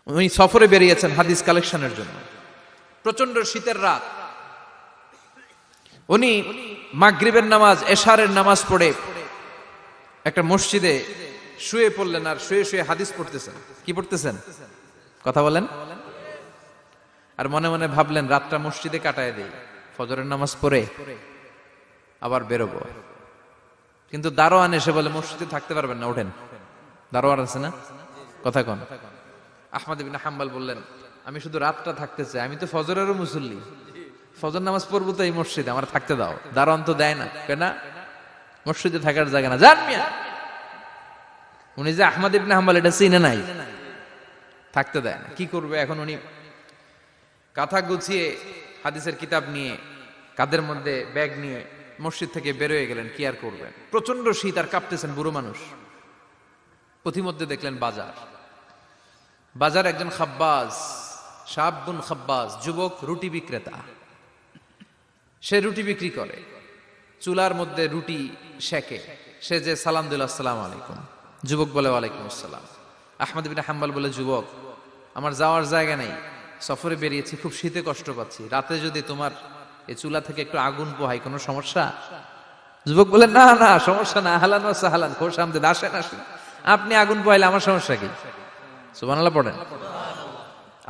উনি সফরে বেরিয়েছেন হাদিস কালেকশনের জন্য। প্রচন্ড শীতের রাত, উনি মাগরিবের নামাজ, এশারের নামাজ পড়ে একটা মসজিদে শুয়ে পড়লেন, আর শুয়ে শুয়ে হাদিস পড়তেছেন। কি পড়তেছেন? কথা বলেন। আর মনে মনে ভাবলেন রাতটা মসজিদে কাটায় দেই, ফজরের নামাজ পড়ে আবার বেরোবো। কিন্তু দারোয়ান এসে বলে মসজিদে থাকতে পারবেন না, ওঠেন। দারোয়ান আছে না? কথা কন। আহমদ ইবনে হাম্বল বললেন আমি শুধু রাতটা থাকতে চাই, আমি তো ফজরেরও মুসল্লি, ফজর নামাজ পড়বো তো এই মসজিদে, আমার থাকতে দাও। দারোয়ান তো দেয় না, কেন? মসজিদে থাকার জায়গা না, যান মিয়া। উনি যে আহমদ ইবনে হাম্বল এটা চিনে নাই, থাকতে দেয় না। কি করবে এখন? উনি কাঁথা গুছিয়ে হাদিসের কিতাব নিয়ে কাঁধের মধ্যে ব্যাগ নিয়ে মসজিদ থেকে বেরোয় গেলেন। কি আর করবেন, প্রচন্ড শীত, আর কাঁপতেছেন, বুড়ো মানুষ। পথিমধ্যে দেখলেন বাজার। বাজার একজন খাব্বাজ, শাবুন খাব্বাজ, যুবক রুটি বিক্রেতা। সে রুটি বিক্রি করে, চুলার মধ্যে রুটি সেকে। সে যে সালাম দিল আসসালামু আলাইকুম, যুবক বলে ওয়ালাইকুম আসসালাম। আহমদ ইবনে হাম্বল বলে যুবক আমার যাওয়ার জায়গা নেই, সফরে বেরিয়েছি, খুব শীতে কষ্ট পাচ্ছি, রাতে যদি তোমার এই চুলা থেকে একটু আগুন পোহাই কোনো সমস্যা? যুবক বলে না না সমস্যা না, আহলান ওয়া সাহলান, খোশ আমদেদ, আসেন আসেন, আপনি আগুন পোহাইলে আমার সমস্যা কি? সুবহানাল্লাহ পড়েন।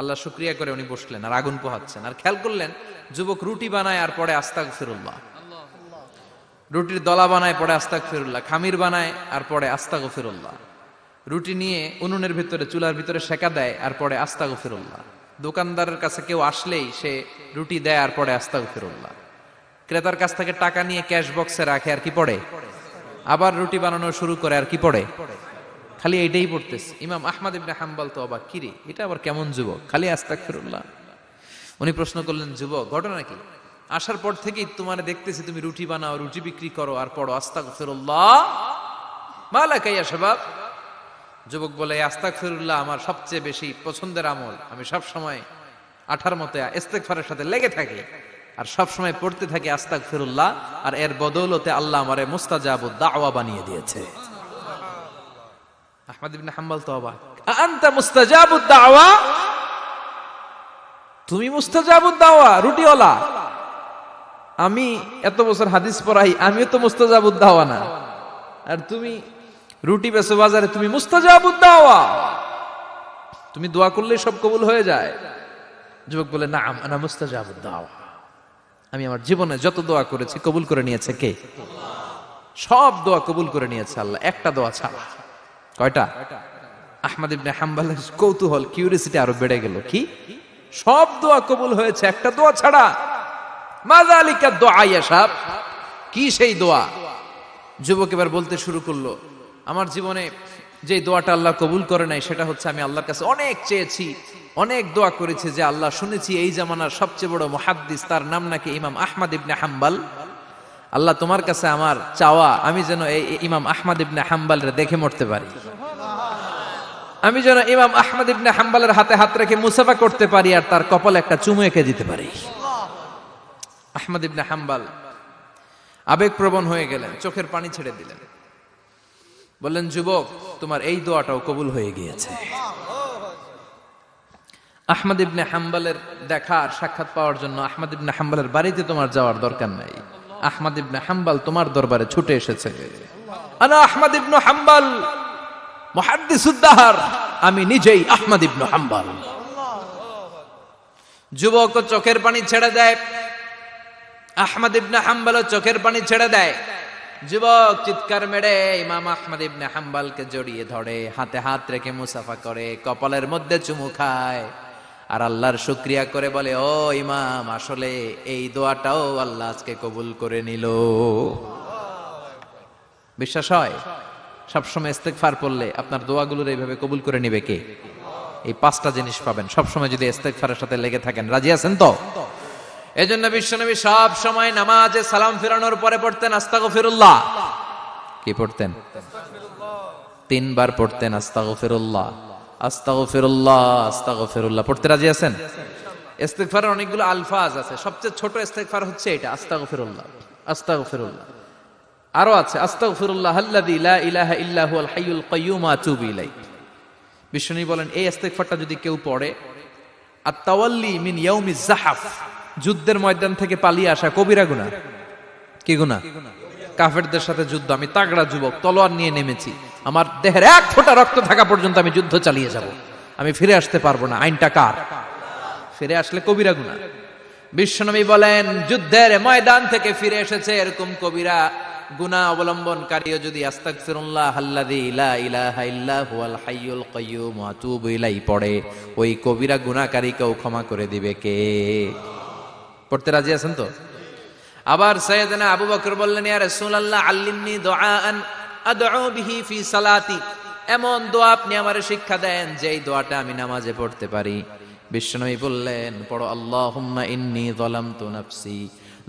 আল্লাহ শুকরিয়া করে উনি বসলেন আর আগুন পোহাচ্ছেন। আর খেয়াল করলেন যুবক রুটি বানায় আর পরে আস্তাগফিরুল্লাহ, রুটির দলা বানায় পরে আস্তাগফিরুল্লাহ, খামির বানায় আর পরে আস্তাগফিরুল্লাহ, রুটি নিয়ে উনুনের ভিতরে চুলার ভিতরে সেকা দেয় আর পরে আস্তাগফিরুল্লাহ। দোকানদারের কাছে কেউ আসলেই সে রুটি দেয় আর পরে আস্তাগফিরুল্লাহ। ক্রেতার কাছ থেকে টাকা নিয়ে ক্যাশ বক্সে রাখে আর কি পড়ে, আবার রুটি বানানো শুরু করে আর কি পড়ে, খালি এইটাই পড়তেছে। ইমাম আহমদ ইবনে হাম্বল তো অবাক, কিরে এটা আবার কেমন যুবক, খালি আস্তাগফিরুল্লাহ। উনি প্রশ্ন করলেন যুবক ঘটনা কি? আসার পর থেকেই তোমার দেখতেছি তুমি রুটি বানাও, রুটি বিক্রি করো আর পড়ো আস্তাগফিরুল্লাহ, মালাকা ইয়া শাবাব। যুবক বলে আস্তাগফিরুল্লাহ আমার সবচেয়ে বেশি পছন্দের আমল, আমি সব সময় আঠার মতো ইস্তেগফারের সাথে লেগে থাকি আর সব সময় পড়তে থাকি আস্তাগফিরুল্লাহ, আর এর বদৌলতে আল্লাহ আমারে মুস্তাজাবুদ দাওয়া বানিয়ে দিয়েছে। আহমদ ইবনে হাম্বল তো অবাক, আনতা মুস্তাজাবুদ দাওয়া, তুমি মুস্তাজাবুদ দাওয়া, রুটিওয়ালা। আমি এত বছর হাদিস পড়াই, আমিও তো মুস্তাজাবুদ দাওয়া না, আর তুমি রুটি বেচো বাজারে, তুমি মুস্তাজাবুদ দাওয়া, তুমি দোয়া করলেই সব কবুল হয়ে যায়। যুবক বলে নাম আনা মুস্তাজাবুদ দাওয়া, আমি আমার জীবনে যত দোয়া করেছি কবুল করে নিয়েছে কে? সব দোয়া কবুল করে নিয়েছে আল্লাহ, একটা দোয়া ছাড়া। কয়টা? আহমদ ইবনে হাম্বলের কৌতূহল, কিউরিসিটি আরো বেড়ে গেল। কি? সব দোয়া কবুল হয়েছে একটা দোয়া ছাড়া। মাযালিকা দুআ ইয়া শাব, কি সেই দোয়া? যুবক এবার বলতে শুরু করলো আমার জীবনে যে দোয়াটা আল্লাহ কবুল করে নাই সেটা হচ্ছে আমি আল্লাহর কাছে অনেক চেয়েছি, অনেক দোয়া করেছি যে আল্লাহ শুনেছি এই জামানার সবচেয়ে বড় মুহাদ্দিস, তার নাম নাকি ইমাম আহমদ ইবনে হাম্বল। আল্লাহ তোমার কাছে আমার চাওয়া আমি যেন এই ইমাম আহমদ ইবনে হাম্বলরে দেখে মরতে পারি, আমি যেন ইমাম আহমদ ইবনে হাম্বলের হাতে হাত রেখে মুসাফা করতে পারি আর তার কপালে একটা চুমু এঁকে দিতে পারি। আহমদ ইবনে হাম্বল আবেগপ্রবণ হয়ে গেলেন, চোখের পানি ছেড়ে দিলেন, বললেন যুবক তোমার এই দোয়াটাও কবুল হয়ে গিয়েছে। আহমদ ইবনে হাম্বলের দেখার সাক্ষাৎ পাওয়ার জন্য আহমদ ইবনে হাম্বলের বাড়িতে তোমার যাওয়ার দরকার নাই, আহমদ ইবনে হাম্বল তোমার দরবারে ছুটে এসেছে। আনা আহমদ ইবনে হাম্বল মুহাদ্দিসুদ দাহর, আমি নিজেই আহমদ ইবনে হাম্বল। যুবক চোখের পানি ছেড়ে দেয়, আহমদ ইবনে হাম্বল চোখের পানি ছেড়ে দেয়। যুবক চিৎকার মেরে ইমাম আহমদ ইবনে হাম্বলকে জড়িয়ে ধরে, হাতে হাত রেখে মুসাফা করে, কপালের মধ্যে চুমু খায় আর আল্লাহর শুকরিয়া করে বলে ও ইমাম, আসলে এই দোয়াটাও আল্লাহ আজকে কবুল করে নিল। বিশ্বাস হয় সবসময় ইস্তেগফার পড়লে আপনার দোয়াগুলোর এইভাবে কবুল করে নিবে কে? এই পাঁচটা জিনিস পাবেন সবসময় যদি ইস্তেগফারের সাথে লেগে থাকেন। রাজি আছেন তো? এজন্য বিশ্বনবী সব সময় নামাজে সালাম ফিরানোর পরে পড়তেন আস্তাগফিরুল্লাহ। কি পড়তেন? তিনবার পড়তেন আস্তাগফিরুল্লাহ, আস্তাগফিরুল্লাহ, আস্তাগফিরুল্লাহ। পড়তে রাজি আছেন? ইস্তেগফারের অনেকগুলো আলফাজ আছে, সবচেয়ে ছোট ইস্তেগফার হচ্ছে এটা আস্তাগফিরুল্লাহ, আস্তাগফিরুল্লাহ। আরো আছে আস্তাগফিরুল্লাহ আল্লাযী লা ইলাহা ইল্লা হুয়াল হাইয়ুল কাইয়্যুম আতুবু ইলাইহি, বিশ্বনবী বলেন এই ইস্তেগফারটা যদি কেউ পড়ে, আত-তাওয়াল্লি মিন ইয়াউমিজ যাহাফ, যুদ্ধের ময়দান থেকে পালিয়ে আসা কবিরা গুনাহ। কি গুনাহ? কাফেরদের সাথে যুদ্ধ, আমি তাগড়া যুবক, তলোয়ার নিয়ে নেমেছি, আমার দেহের এক ফোঁটা রক্ত থাকা পর্যন্ত আমি যুদ্ধ চালিয়ে যাব, আমি ফিরে আসতে পারবো না, আইনটা কার? ফিরে আসলে কবিরা গুনাহ। বিশ্বনবী বলেন যুদ্ধের ময়দান থেকে ফিরে এসেছে এরকম কবিরা গুনাহ অবলম্বনকারীও যদি আস্তাগফিরুল্লাহ আল্লাযী লা ইলাহা ইল্লা হুয়াল হাইয়ুল কাইয়্যুম ওয়া আতুবু ইলাইহি পড়ে, ওই কবিরা গুনাহকারীকেও ক্ষমা করে দিবে কে? পড়তে রাজি আছেন তো? আবার সাইয়েদনা আবু বকর বললেন, ইয়া রাসূলুল্লাহ আল্লিমনি দুআআন আদউ বিহি ফি সালাতি, এমন দোয়া আপনি আমারে শিক্ষা দেন যেই দোয়াটা আমি নামাজে পড়তে পারি। বিশ্বনবী বললেন, পড়ো আল্লাহুম্মা ইন্নী যালামতু নাফসি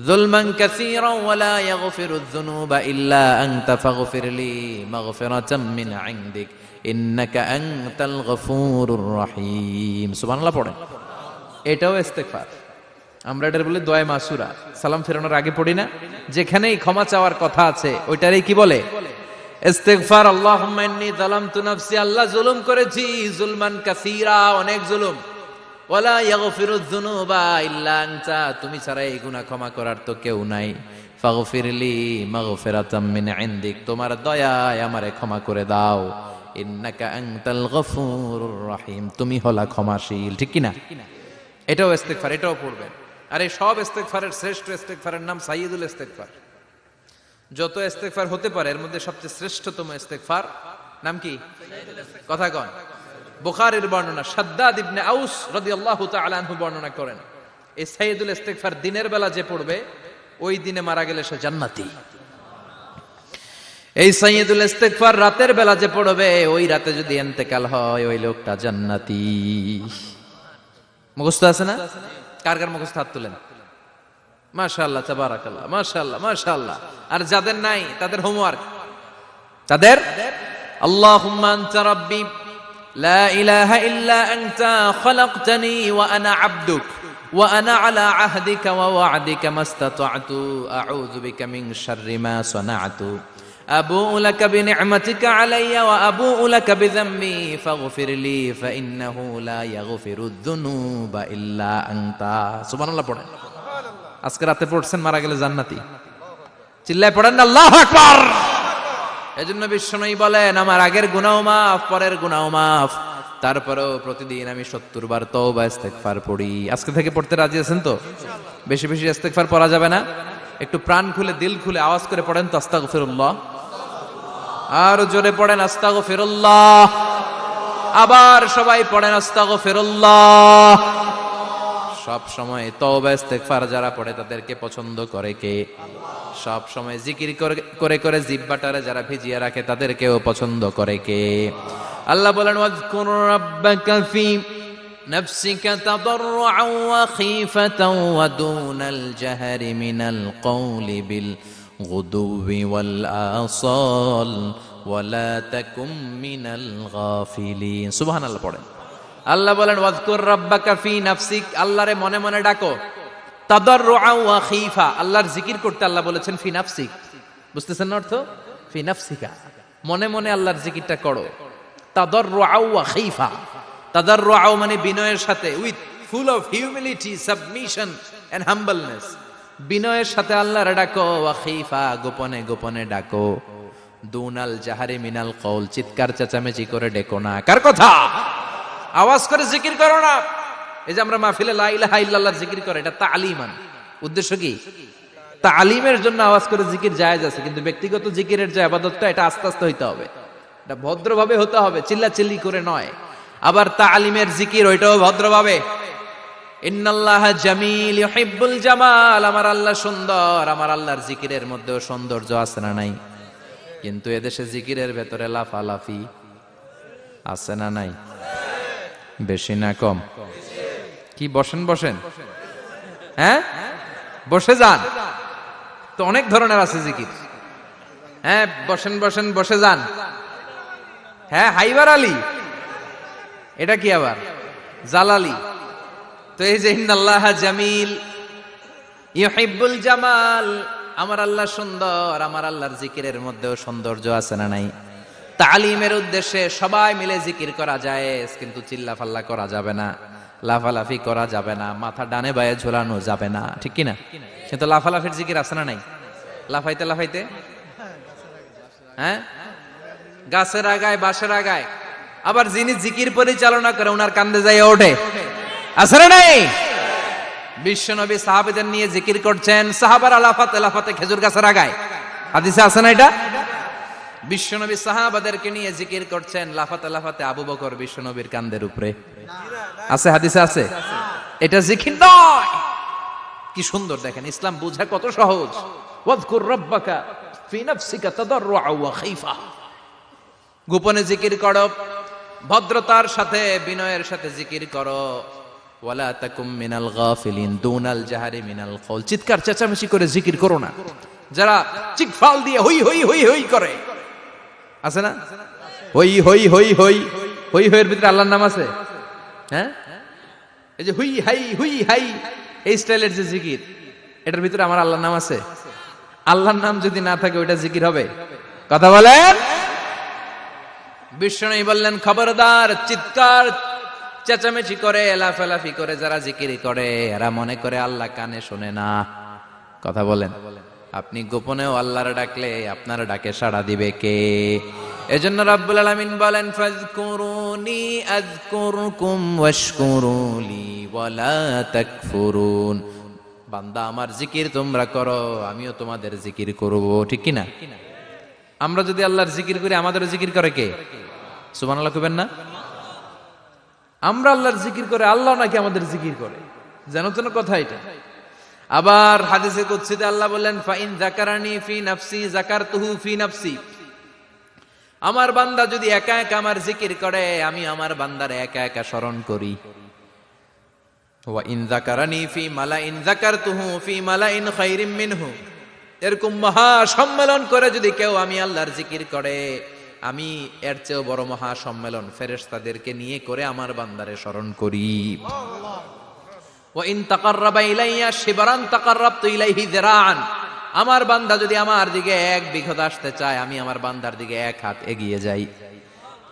যুলমান কাসীরান ওয়া লা ইয়াগফিরুয যুনুবা ইল্লা আনতা ফাগফিরলি মাগফিরাতাম মিন ইনদিক ইন্নাকা আনতাল গফুরুর রহিম। সুবহানাল্লাহ পড়েন। এটাও ইস্তেগফার। আমরা এটার বলে দোয়া মাসুরা, সালাম ফেরানোর আগে পড়ি না? যেখানেই ক্ষমা চাওয়ার কথা আছে ওইটারই কি বলে? ইস্তেগফার। আল্লাহুম্মা ইন্নী যালামতু নাফসি, আল্লাহ জুলুম করেছি, যুলমান কাসীরা, অনেক জুলুম, ওয়ালা ইয়াগফিরুয যুনুবা ইল্লা আনতা, তুমি ছাড়া এই গুনাহ ক্ষমা করার তো কেউ নাই, ফাগফিরলি মাগফিরাতাম মিন ইনদিক, তোমার দয়ায় আমারে ক্ষমা করে দাও, ইন্নাকা আনতাল গফুরুর রহিম, তুমি হলা ক্ষমাশীল। ঠিক কি না? এটাও ইস্তেগফার, এটাও পড়বেন। আর এই সব ইস্তেগফারের শ্রেষ্ঠ ইস্তেগফারের নাম সাইয়্যিদুল ইস্তেগফার। যত ইস্তেগফার হতে পারে এর মধ্যে সবচেয়ে শ্রেষ্ঠতম ইস্তেগফার নাম কি? কথা কন। বুখারীর বর্ণনা, শাদ্দাদ ইবনে আউস রাদিয়াল্লাহু তাআলা আনহু বর্ণনা করেন, এই সাইয়্যিদুল ইস্তেগফার দিনের বেলা যে পড়বে ওই দিনে মারা গেলে সে জান্নাতি। এই সাইয়্যিদুল ইস্তেগফার রাতের বেলা যে পড়বে ওই রাতে যদি ইন্তেকাল হয় ওই লোকটা জান্নাতি। মুখস্থ আছে না? কার কার মুখস্থ? হাত তুলেন। মাশাআল্লাহ, তাবারাকাল্লাহ, মাশাআল্লাহ, মাশাআল্লাহ। আর যাদের নাই তাদের হোমওয়ার্ক, তাদের আল্লাহুম্মা আনতা রাব্বি লা ইলাহা ইল্লা আনতা খালাকতানি ওয়া আনা আবদুক ওয়া আনা আলা আহদিকা ওয়া ওয়া'দিকা মাস্তাতা'তু আউযু বিকা মিন শাররি মা সানা'তু আবুউ লাকা বিনি'মাতিকা আলাইয়া ওয়া আবুউ লাকা বিযামবি ফাগফিরলি ফাইন্নাহু লা ইয়াগফিরুয যুনুবা ইল্লা আনতা। সুবহানাল্লাহ পড়েন। আজকে রাতে পড়ছেন, মারা গেলে জান্নাতি। চিল্লায় পড়েন না আল্লাহু আকবার। এজন্য বিশ্বনবী বলেন আমার আগের গুনাহ মাফ, পরের গুনাহ মাফ, তারপরেও প্রতিদিন আমি 70 বার তওবা ইস্তেগফার পড়ি। আজকে থেকে পড়তে রাজি আছেন তো? বেশি বেশি ইস্তেগফার পড়া যাবে না? একটু প্রাণ খুলে দিল খুলে আওয়াজ করে পড়েন তো আস্তাগফিরুল্লাহ। আর জোরে পড়েন আস্তাগফিরুল্লাহ। আবার সবাই পড়েন আস্তাগফিরুল্লাহ। সব সময় তওবা ইস্তেগফার যারা পড়ে তাদেরকে পছন্দ করে কে? সব সময় জিকির করে করে জিহ্বাটারে যারা ভিজিয়ে রাখে তাদেরকেও পছন্দ করে কে? আল্লাহ বলেন ওয়াজকুর রাব্বাকা ফি নাফসিকা তাদাররুআন ওয়া খীফাতান ওয়া দুনাল জাহরি মিনাল কওলি বিল গুদুবি ওয়াল আসাল ওয়া লা তাকুম মিনাল গাফিলিন। সুবহানাল্লাহ পড়েন। আল্লাহ বলেন ওয়াজকুর রাব্বাকা ফি নাফসিক, আল্লাহরে মনে মনে ডাকো, তাদাররুআন ওয়া খীফা, আল্লাহর জিকির করতে আল্লাহ বলেছেন ফি নাফসিক। বুঝতেছেন না অর্থ? ফি নাফসিকা, মনে মনে আল্লাহর জিকিরটা করো। তাদাররুআন ওয়া খীফা, তাদাররুআন মানে বিনয়ের সাথে, with full of humility, submission and humbleness, বিনয়ের সাথে আল্লাহরে ডাকো। ওয়া খীফা, গোপনে গোপনে ডাকো। দুনাল জাহারি মিনাল কওল, চিৎকার চেঁচামেচি করে ডেকো না। কার কথা? আওয়াজ করে জিকির করো না। এই যে আমরা মাহফিলে লা ইলাহা ইল্লাল্লাহর জিকির করে, এটা তালিমান। উদ্দেশ্য কি? তালিমের জন্য আওয়াজ করে জিকির জায়েজ আছে, কিন্তু ব্যক্তিগত জিকিরের যে ইবাদতটা এটা আস্তে আস্তে হইতে হবে, এটা ভদ্রভাবে হতে হবে, চিল্লাচিল্লি করে নয়। আবার তালিমের জিকির ওইটাও ভদ্রভাবে। ইন্নাল্লাহা জামিল ইউহিব্বুল জামাল, আমার আল্লাহ সুন্দর, আমার আল্লাহর জিকিরের মধ্যেও সৌন্দর্য আছে না নাই? কিন্তু এদেশে জিকিরের ভেতরে লাফালাফি আছে না নাই? বেশি না কম? কি বসেন বসেন, হ্যাঁ বসে যান তো, অনেক ধরনের আছে জিকির। হ্যাঁ বসেন বসেন, বসে যান। হ্যাঁ হাইবার আলী, এটা কি আবার জালালি? তো এই যে ইন্নাল্লাহা জামিল ইউহিব্বুল জামাল, আমার আল্লাহ সুন্দর, আমার আল্লাহর জিকিরের মধ্যেও সৌন্দর্য আছে না নাই? তালিমের উদ্দেশ্যে সবাই মিলে জিকির করা যায়, কিন্তু চিল্লাফাল্লা করা যাবে না, লাফালাফি করা যাবে না, মাথা ডানে বায়ে ঝোলানো যাবে না, ঠিক কিনা? কিন্তু লাফালাফির জিকির আছে না নাই? লাফাইতে লাফাইতে, হ্যাঁ, গাছের আগায় বাঁশের আগায়, আবার যিনি জিকির পরিচালনা করে ওনার কান্দে যাই ওঠে, আছে না নাই? বিশ্বনবী সাহাবীদের নিয়ে জিকির করছেন, সাহাবারা লাফাতে লাফাতে খেজুর গাছের আগায়, হাদিসে আছে না এটা? বিশ্বনবী সাহাবাদেরকে নিয়ে জিকির করছেন, লাফাতে লাফাতে আবু বকর বিশ্বনবীর কান্দের উপরে, আছে হাদিসে আছে? এটা জিকির নয়। কি সুন্দর দেখেন, ইসলাম বুঝা কত সহজ। ওয়াযকুর রাব্বাকা ফি নাফসিকা তাদাররুআ ওয়া খাইফা, গোপনে জিকির করো, ভদ্রতার সাথে বিনয়ের সাথে জিকির করো। ওয়ালা তাকুম মিনাল গাফিলিন দুনাল জাহারি মিনাল কওল, চিৎকার চেঁচামেচি করে জিকির করো না। যারা চিকফাল দিয়ে হই হই হই হই করে, আছে না? হই হই হই হই হই হইয়ের ভিতরে আল্লাহর নাম আছে, হ্যাঁ? এই যে হুই হাই হুই হাই এই স্টাইলের যে জিকির, এটার ভিতরে আমার আল্লাহর নাম আছে? আল্লাহর নাম যদি না থাকে ওইটা জিকির হবে? কথা বলেন। বিষ্ণু বললেন, খবরদার, চিৎকার চেঁচামেচি করে লাফালাফি করে যারা জিকির করে এরা মনে করে আল্লাহ কানে শোনে না। কথা বলেন। আপনি গোপনেও আল্লাহর ডাকলে আপনার ডাকে সাড়া দিবে কে? এজন্য রাব্বুল আলামিন বলেন, ফাযকুরুনি আযকুরকুম ওয়াশকুরুলি ওয়ালা তাকফুরুন। বান্দা আমার জিকির তোমরা করো, আমিও তোমাদের জিকির করব, ঠিক কি না? আমরা যদি আল্লাহর জিকির করি আমাদের জিকির করে কে? সুবহানাল্লাহ কইবেন না? আমরা আল্লাহর জিকির করে, আল্লাহ নাকি আমাদের জিকির করে, জানো তো না কথা এটা? আবার হাদিসে কুদসিতে আল্লাহ বললেন, ফাইন যাকারানি ফি নাফসি যাকারতুহু ফি নাফসি, আমার বান্দা যদি একা একা আমার জিকির করে আমি আমার বান্দার একা একা স্মরণ করি। ওয়া ইন যাকারানি ফি মালাইন যাকারতুহু ফি মালাইন খায়রিম মিনহু, এরকম মহা সম্মেলন করে যদি কেউ আমি আল্লাহর জিকির করে, আমি এর চেয়েও বড় মহা সম্মেলন ফেরেশতাদেরকে নিয়ে করে আমার বান্দারে স্মরণ করি। ওয়া ইন তাকাররাবা ইলাইয়া শিবরান তাকাররাবতু ইলাইহি যিরাআন, আমার বান্দা যদি আমার দিকে এক বিঘত আসতে চায় আমি আমার বান্দার দিকে এক হাত এগিয়ে যাই।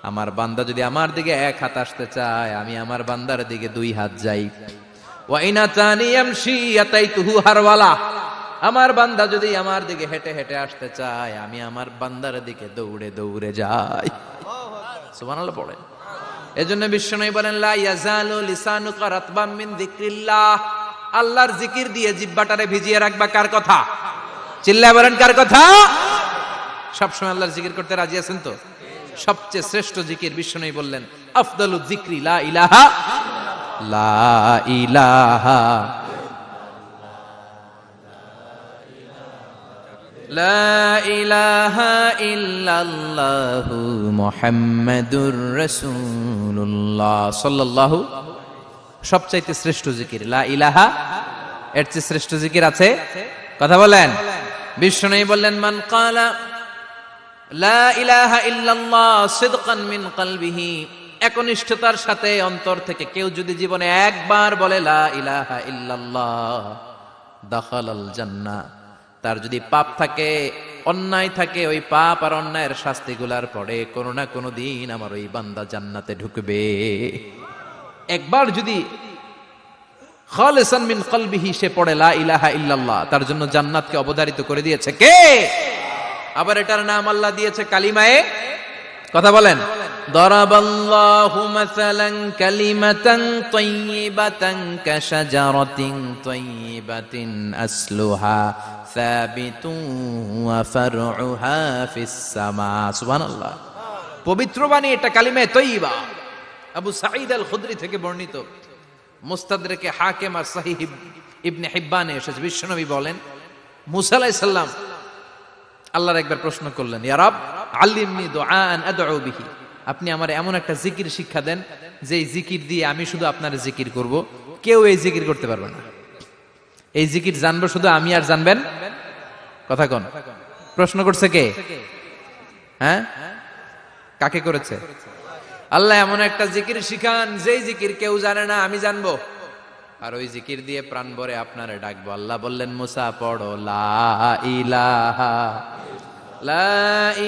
আমার বান্দা যদি আমার দিকে এক হাত আসতে চায় আমি আমার বান্দার দিকে দুই হাত যাই। ওয়া ইন আতানি ইয়ামশি আতাইতুহু হারওয়ালা, আমার বান্দা যদি আমার দিকে হেঁটে হেঁটে আসতে চায় আমি আমার বান্দার দিকে দৌড়ে দৌড়ে যাই। সুবহানাল্লাহ পড়েন। এজন্য বিশ্বনবী বলেন, লা ইয়াজালু লিসানুকা রাতবাম মিন যিকরিল্লাহ, আল্লাহর জিকির দিয়ে জিহ্বাটারে ভিজিয়ে রাখবা। কার কথা? চিল্লায় বলেন কার কথা? সবসময় আল্লাহর জিকির করতে রাজি আছেন তো? সবচেয়ে শ্রেষ্ঠ জিকির বিশ্বনবী বললেন, আফদালু যিকরি লা ইলাহা লা ইলাহা লা ইলাহা ইল্লাল্লাহু মুহাম্মাদুর রাসূলুল্লাহ সাল্লাল্লাহু। সবচাইতে শ্রেষ্ঠ জিকির লা ইলাহা, এর চেয়ে শ্রেষ্ঠ জিকির আছে? কথা বলেন। বিশ্বনবী বললেন, মান ক্বালা লা ইলাহা ইল্লাল্লাহ সিদকান মিন কলবিহি, একনিষ্ঠতার সাথে অন্তর থেকে কেউ যদি জীবনে একবার বলে লা ইলাহা ইল্লাল্লাহ দাখালাল জান্নাহ, তার যদি পাপ থাকে অন্যায় থাকে ওই পাপ আর অন্যায়ের শাস্তিগুলার পরে কোনো না কোনো দিন আমার ওই বান্দা জান্নাতে ঢুকবে। একবার যদি খালিসান মিন কলবিহি সে পড়ে লা ইলাহা ইল্লাল্লাহ, তার জন্য জান্নাতকে অবধারিত করে দিয়েছে কে? আবার এটার নাম আল্লাহ দিয়েছে কালিমায়ে, কথা বলেন, দারাবাল্লাহু মাসালান কালিমাতান তাইয়িবাতান কাশাজারাতিন তাইয়িবাতিন আসলুহা সাবিতুন ওয়া ফারউহা ফিস সামা। সুবহানাল্লাহ। পবিত্র বাণী এটা কালিমায়ে তাইয়িবা। আবু সাঈদ আল খুদরি থেকে বর্ণিত, মুস্তাদরেকে হাকিম আর সহিহ ইবনে হিব্বানে এসেছে, বিশ্বনবী বলেন, মুসা আলাইহিস সালাম আল্লাহর একবার প্রশ্ন করলেন, ইয়া রব আল্লিমনি দুআআন আদউ বিহি, আপনি আমার এমন একটা জিকির শিক্ষা দেন যে জিকির দিয়ে আমি শুধু আপনার জিকির করব, কেউ এই জিকির করতে পারবে না। এই জিকির জানবো শুধু আমি আর জানবেন। কথা কোন? প্রশ্ন করছে কে? হ্যাঁ, কাকে করেছে? আল্লাহ এমন একটা জিকির শিখান যেই জিকির কেউ জানে না, আমি জানবো, আর ওই জিকির দিয়ে প্রাণ ভরে আপনারে ডাকবো। আল্লাহ বললেন, মুসা পড়ো লা ইলাহা লা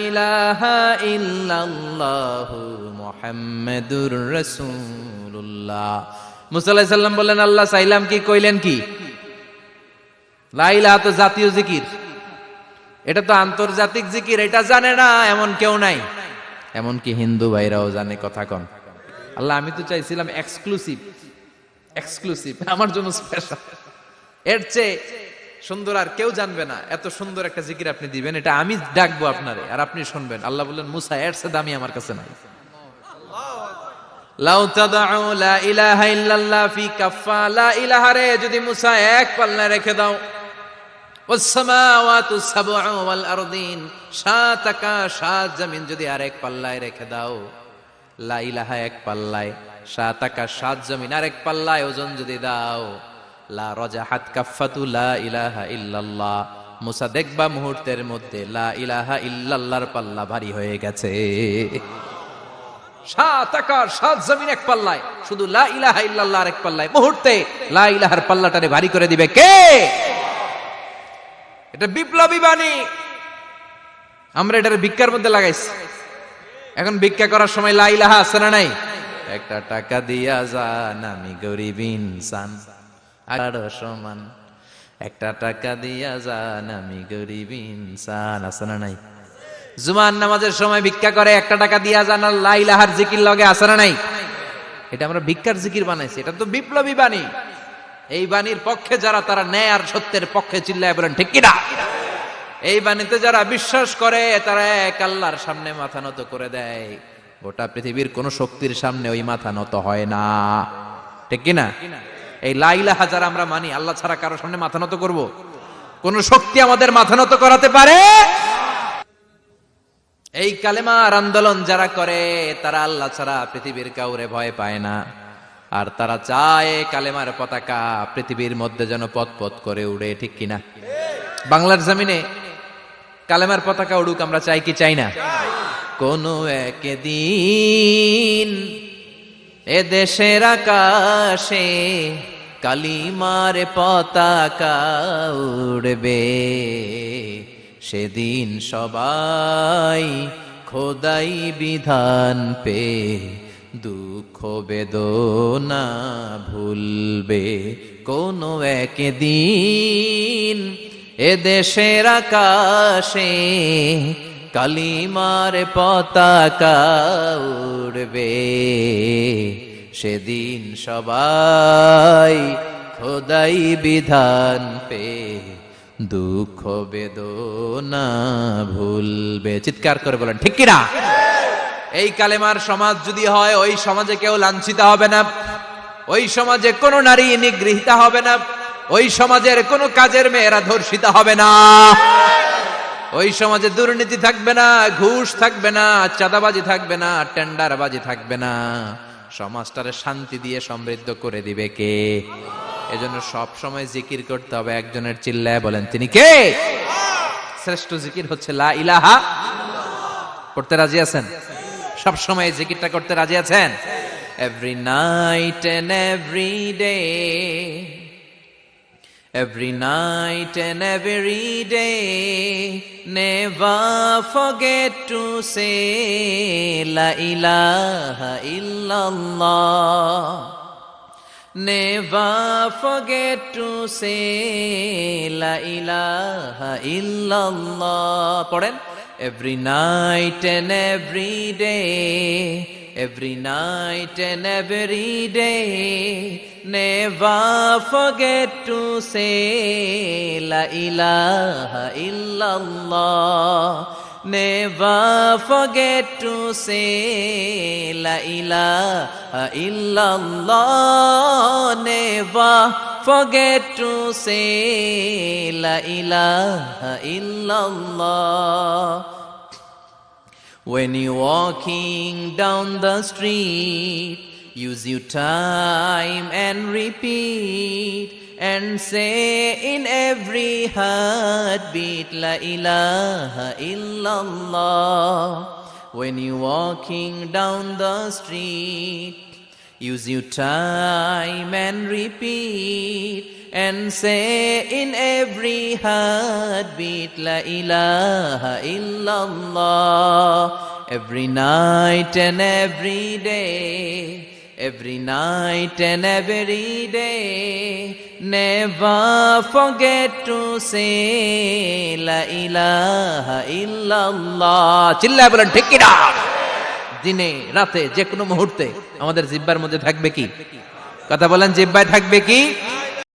ইলাহা ইল্লাল্লাহু মুহাম্মাদুর রাসূলুল্লাহ। মুসা আলাইহিস সালাম বললেন, আল্লাহ চাইলাম কি, কইলেন কি? লা ইলাহা তো জাতীয় জিকির, এটা তো আন্তর্জাতিক জিকির, এটা জানে না এমন কেউ নাই। এমনকি হিন্দু ভাইরাও জানে। কথা কন। আল্লাহ আমি তো চাইছিলাম এক্সক্লুসিভ, আমার জন্য স্পেশাল, এর চেয়ে সুন্দর আর কেউ জানবে না, এত সুন্দর একটা জিকির আপনি দিবেন, এটা আমি ডাকবো আপনারে আর আপনি শুনবেন। আল্লাহ বললেন, মুসা এর চেয়ে দামি আমার কাছে নাই। লাউ তাদউ লা ইলাহা ইল্লাল্লাহ ফি কাফা, লা ইলাহা রে যদি মুসা এক পাল্লায় রেখে দাও, ওয়াস সামাওয়াতু সাবউ ওয়াল আরদিন, সাত আকাশ সাত জমিন যদি আরেক পাল্লায় রেখে দাও, লা ইলাহা এক পাল্লায়, সাত আকাশ সাত জমিন আরেক পাল্লায় ওজন যদি দাও, লা রাজাহাত কাফাতু লা ইলাহা ইল্লাল্লাহ, মুসা দেখবা মুহূর্তের মধ্যে লা ইলাহা ইল্লাল্লাহর পাল্লা ভারী হয়ে গেছে। সাত আকাশ সাত জমিন এক পাল্লায়, শুধু লা ইলাহা ইল্লাল্লাহ আরেক পাল্লায়, মুহূর্তে লা ইলাহার পাল্লাটারে ভারী করে দিবে কে? এটা বিপ্লবী বাণী। আমরা এটার ভিক্ষার মধ্যে লাগাইছি। এখন ভিক্ষা করার সময় লা ইলাহা আছে না নাই? একটা টাকা দিয়া যান, আমি গরিব ইনসান আর সমান, একটা টাকা দিয়া যান, আমি গরিব ইনসান, আছে না নাই? জুমার নামাজের সময় ভিক্ষা করে, একটা টাকা দিয়া যান, আর লা ইলাহার জিকির লগে, আছে না নাই? এটা আমরা ভিক্ষার জিকির বানাইছি, এটা তো বিপ্লবী বাণী। এই বাণীর পক্ষে যারা, তারা ন্যায় আর সত্যের পক্ষে চিল্লায় বলেন ঠিক কিনা? এই বাণীতে যারা বিশ্বাস করে, তারা এক আল্লাহর সামনে মাথা নত করে দেয়। গোটা পৃথিবীর কোন শক্তির সামনে ওই মাথা নত হয় না, ঠিক কিনা? এই লা ইলাহা যারা আমরা মানি, আল্লাহ ছাড়া কারো সামনে মাথা নত করব? কোন শক্তি আমাদের মাথা নত করাতে পারে? এই কালেমার আন্দোলন যারা করে, তারা আল্লাহ ছাড়া পৃথিবীর কাউরে ভয় পায় না। আর তারা চায় কালেমার পতাকা পৃথিবীর মধ্যে যেন পথ পথ করে উড়ে, ঠিক কিনা? বাংলার জমিনে কালেমার পতাকা উড়ুক, আমরা চাই কি চাই না? কোন একদিন এ দেশের আকাশে কালিমার পতাকা উড়বে, সেদিন সবাই খোদাই বিধান পে দুঃখ বেদনা ভুলবে। কোন একদিন এ দেশের আকাশে কালিমার পতাকা উড়বে, সেদিন সবাই খোদাই বিধান পে দুঃখ বেদনা ভুলবে। চিৎকার করে বলেন ঠিক কিনা? এই কালেমার সমাজ যদি হয়, ওই সমাজে কেউ লাঞ্ছিত হবে না, ওই সমাজে কোন নারী নিগৃহীতা হবে না, ওই সমাজের কোন কাজের মেয়েরা ধর্ষিত হবে না, ওই সমাজে দুর্নীতি থাকবে না, ঘুষ থাকবে না, চাঁদাবাজি থাকবে না, টেন্ডারবাজি থাকবে না। সমাজটারে শান্তি দিয়ে সমৃদ্ধ করে দিবে কে? এজন্য সব সময় জিকির করতে হবে একজনের, চিল্লায় বলেন তিনি কে? শ্রেষ্ঠ জিকির হচ্ছে লা ইলাহা। করতে রাজি আছেন? সব সময় জিকিরটা করতে রাজি আছেন? Every night and every day, every night and every day, never forget to say la ilaha illallah, never forget to say la ilaha illallah. পড়েন, every night and every day, every night and every day, never forget to say la ilaha illallah, never forget to say la ilaha illallah, never forget to say la ilaha illallah. When you're walking down the street, use your time and repeat, and say in every heartbeat la ilaha illallah. When you're walking down the street, Use your time and repeat and say in every heartbeat La ilaha illallah. Every night and every day, every night and every day, never forget to say La ilaha illallah. চিল্লায় বলেন ঠিক কি না? দিনে রাতে যে কোনো মুহূর্তে আমাদের জিহ্বার মধ্যে থাকবে কি? কথা বলেন, জিহ্বায় থাকবে কি?